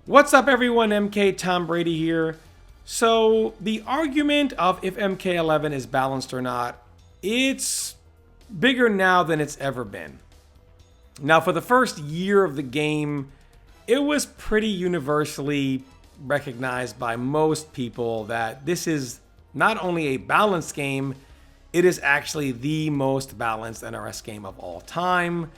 What's up, everyone? MK Tom Brady here. So, the argument of if MK11 is balanced or not, it's bigger now than it's ever been. Now, for the first year of the game, it was pretty universally recognized by most people that this is not only a balanced game, it is actually the most balanced NRS game of all time.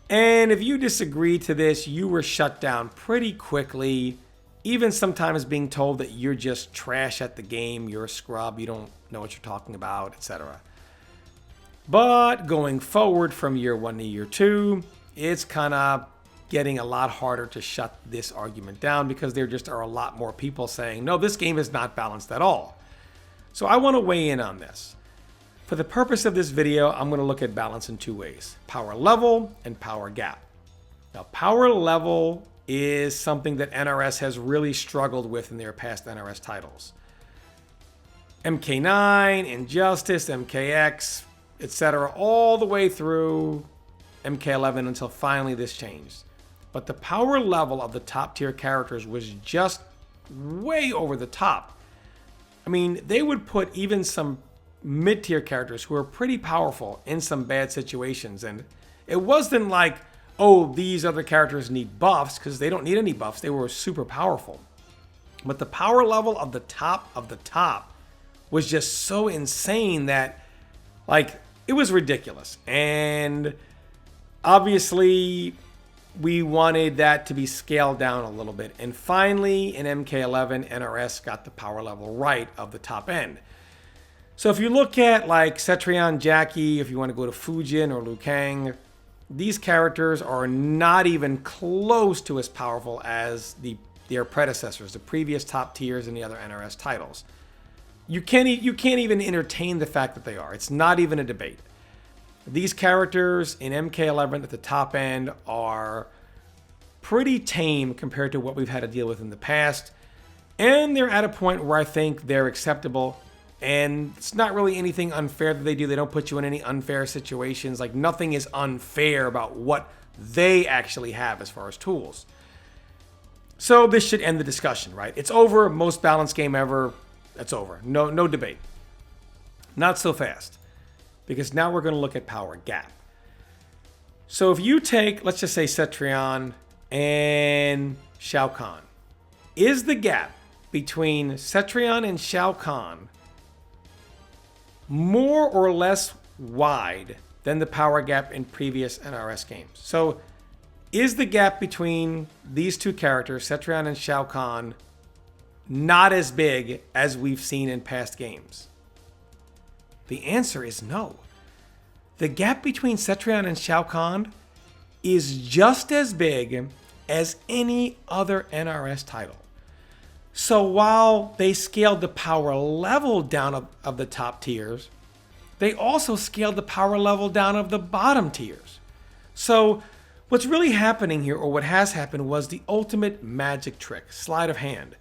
And if you disagree to this, you were shut down pretty quickly, even sometimes being told that you're just trash at the game, you're a scrub, you don't know what you're talking about, etc. But going forward from year 1 to year 2, it's kind of getting a lot harder to shut this argument down because there just are a lot more people saying, no, this game is not balanced at all. So I want to weigh in on this. For the purpose of this video, I'm going to look at balance in two ways: power level and power gap. Now, power level is something that NRS has really struggled with in their past NRS titles. MK9, Injustice, MKX, etc., all the way through MK11 until finally this changed. But the power level of the top tier characters was just way over the top. I mean, they would put even some mid-tier characters who are pretty powerful in some bad situations, and it wasn't like, oh, these other characters need buffs, because they don't need any buffs. They were super powerful. But the power level of the top was just so insane that, like, it was ridiculous. And obviously we wanted that to be scaled down a little bit, and finally in MK11 NRS got the power level right of the top end. So if you look at like Cetrion, Jackie, if you want to go to Fujin or Liu Kang, these characters are not even close to as powerful as their predecessors, the previous top tiers in the other NRS titles. You can't even entertain the fact that they are. It's not even a debate. These characters in MK11 at the top end are pretty tame compared to what we've had to deal with in the past, and they're at a point where I think they're acceptable. And it's not really anything unfair that they do. They don't put you in any unfair situations. Like, nothing is unfair about what they actually have as far as tools. So this should end the discussion, right? It's over. Most balanced game ever. It's over. No debate. Not so fast. Because now we're going to look at power gap. So if you take, let's just say, Cetrion and Shao Kahn. Is the gap between Cetrion and Shao Kahn more or less wide than the power gap in previous NRS games? So is the gap between these two characters, Cetrion and Shao Kahn, not as big as we've seen in past games? The answer is no. The gap between Cetrion and Shao Kahn is just as big as any other NRS title. So while they scaled the power level down of the top tiers, they also scaled the power level down of the bottom tiers. So what's really happening here, or what has happened, was the ultimate magic trick, sleight of hand.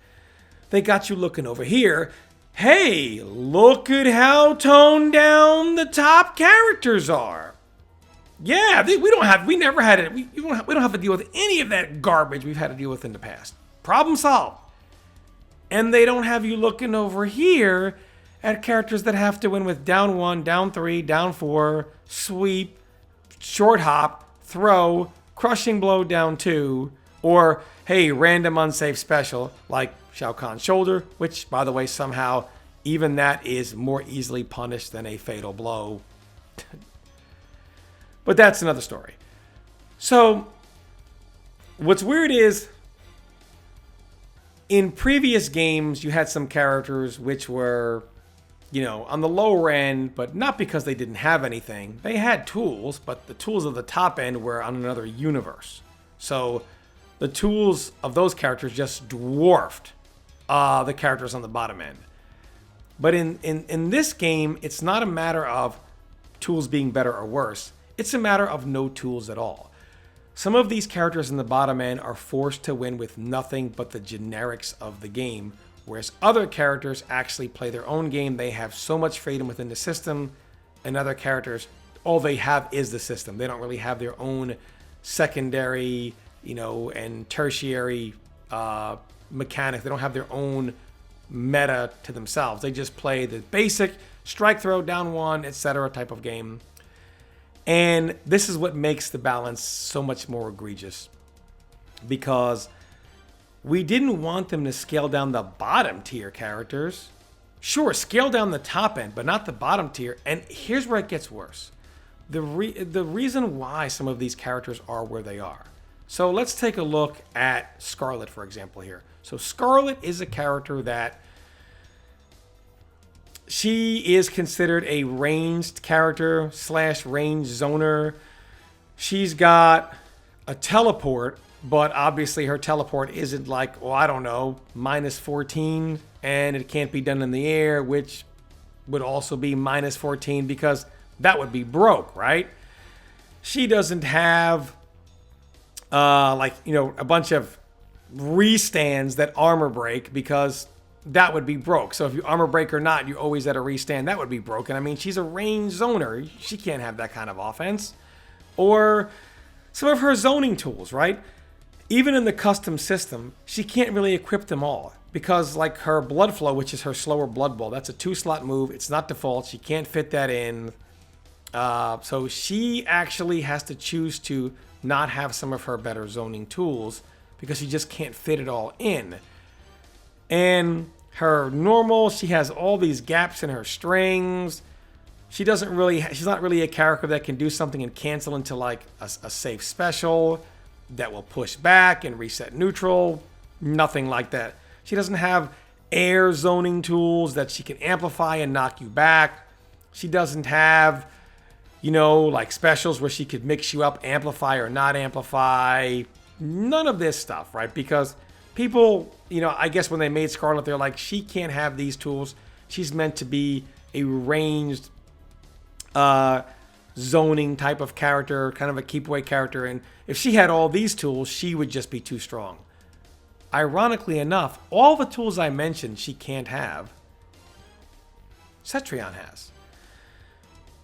They got you looking over here. Hey, look at how toned down the top characters are. Yeah, we don't have to deal with any of that garbage we've had to deal with in the past. Problem solved. And they don't have you looking over here at characters that have to win with down 1, down 3, down 4, sweep, short hop, throw, crushing blow down 2, or, hey, random unsafe special like Shao Kahn's shoulder, which, by the way, somehow even that is more easily punished than a fatal blow. But that's another story. So what's weird is, in previous games, you had some characters which were, on the lower end, but not because they didn't have anything. They had tools, but the tools of the top end were on another universe. So the tools of those characters just dwarfed the characters on the bottom end. But in this game, it's not a matter of tools being better or worse. It's a matter of no tools at all. Some of these characters in the bottom end are forced to win with nothing but the generics of the game, whereas other characters actually play their own game. They have so much freedom within the system, and other characters, all they have is the system. They don't really have their own secondary, and tertiary mechanics. They don't have their own meta to themselves. They just play the basic strike, throw, down one, etc. type of game. And this is what makes the balance so much more egregious, because we didn't want them to scale down the bottom tier characters. Sure, scale down the top end, but not the bottom tier. And here's where it gets worse. The reason why some of these characters are where they are. So let's take a look at Scarlet, for example, here. So Scarlet is a character that she is considered a ranged character / range zoner. She's got a teleport, but obviously her teleport isn't like, well, I don't know, -14, and it can't be done in the air, which would also be -14 because that would be broke, right? She doesn't have a bunch of restands that armor break, because that would be broke. So if you armor break or not, you're always at a restand. That would be broken. I mean, she's a range zoner. She can't have that kind of offense. Or some of her zoning tools, right? Even in the custom system, she can't really equip them all, because like her blood flow, which is her slower blood ball, that's a 2-slot move. It's not default. She can't fit that in. So she actually has to choose to not have some of her better zoning tools, because she just can't fit it all in. And her normal, she has all these gaps in her strings. She's not really a character that can do something and cancel into like a safe special that will push back and reset neutral. Nothing like that. She doesn't have air zoning tools that she can amplify and knock you back. She doesn't have, like specials where she could mix you up, amplify or not amplify. None of this stuff, right? Because people, I guess when they made Scarlet, they're like, she can't have these tools. She's meant to be a ranged zoning type of character, kind of a keep away character. And if she had all these tools, she would just be too strong. Ironically enough, all the tools I mentioned she can't have, Cetrion has.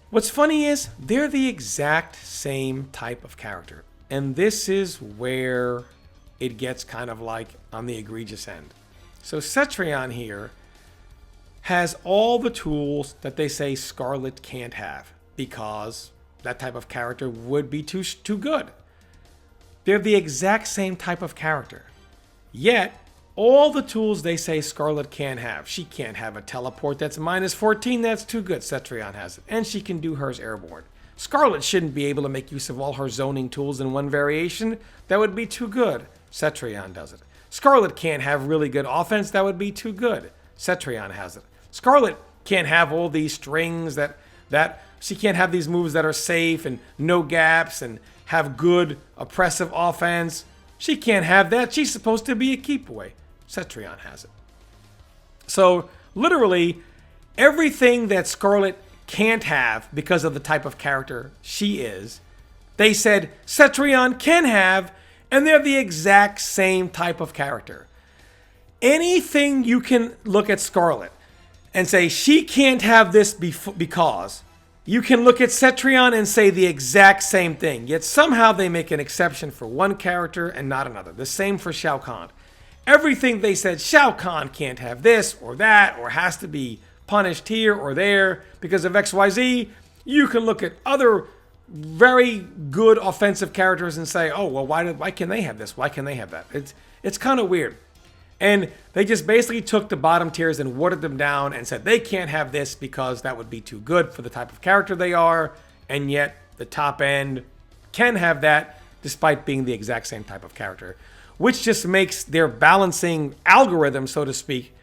What's funny is they're the exact same type of character. And this is where it gets kind of like on the egregious end. So Cetrion here has all the tools that they say Scarlet can't have, because that type of character would be too good. They're the exact same type of character. Yet, all the tools they say Scarlet can't have. She can't have a teleport that's -14. That's too good. Cetrion has it. And she can do hers airborne. Scarlet shouldn't be able to make use of all her zoning tools in one variation. That would be too good. Cetrion does it. Scarlet can't have really good offense. That would be too good. Cetrion has it. Scarlet can't have all these strings that she can't have these moves that are safe and no gaps and have good oppressive offense. She can't have that. She's supposed to be a keep away. Cetrion has it. So literally everything that Scarlet can't have because of the type of character she is, they said Cetrion can have, and they're the exact same type of character. Anything you can look at Scarlet and say she can't have this because, you can look at Cetrion and say the exact same thing. Yet somehow they make an exception for one character and not another. The same for Shao Kahn. Everything they said Shao Kahn can't have this or that or has to be punished here or there because of XYZ, you can look at other very good offensive characters and say, oh, well, why can they have this? Why can they have that? It's kind of weird. And they just basically took the bottom tiers and watered them down and said they can't have this because that would be too good for the type of character they are. And yet the top end can have that despite being the exact same type of character, which just makes their balancing algorithm, so to speak,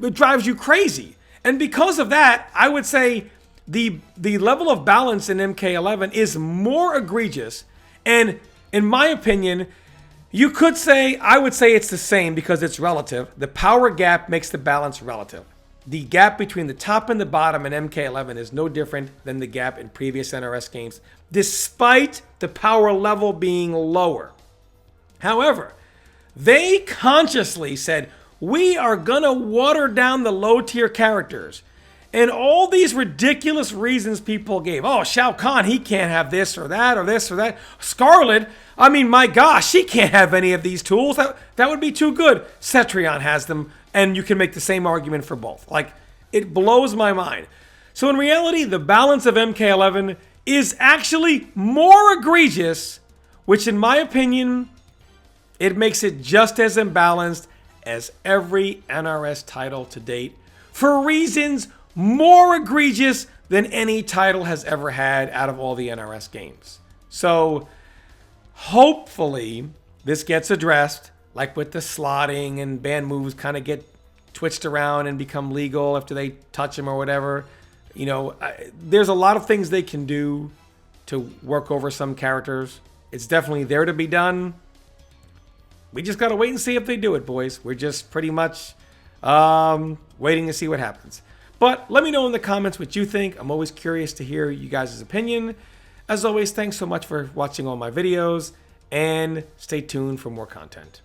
it drives you crazy. And because of that, I would say the level of balance in MK11 is more egregious. And in my opinion, you could say, I would say it's the same because it's relative. The power gap makes the balance relative. The gap between the top and the bottom in MK11 is no different than the gap in previous NRS games, despite the power level being lower. However, they consciously said, we are gonna water down the low tier characters And all these ridiculous reasons people gave. Oh, Shao Kahn, he can't have this or that or this or that. Scarlet, I mean, my gosh, she can't have any of these tools. That would be too good. Cetrion has them, and you can make the same argument for both. Like, it blows my mind. So in reality, the balance of MK11 is actually more egregious, which in my opinion, it makes it just as imbalanced as every NRS title to date, for reasons more egregious than any title has ever had out of all the NRS games. So hopefully this gets addressed, like with the slotting and band moves kind of get twitched around and become legal after they touch them or whatever. You know, there's a lot of things they can do to work over some characters. It's definitely there to be done. We just got to wait and see if they do it, boys. We're just pretty much waiting to see what happens. But let me know in the comments what you think. I'm always curious to hear you guys' opinion. As always, thanks so much for watching all my videos, and stay tuned for more content.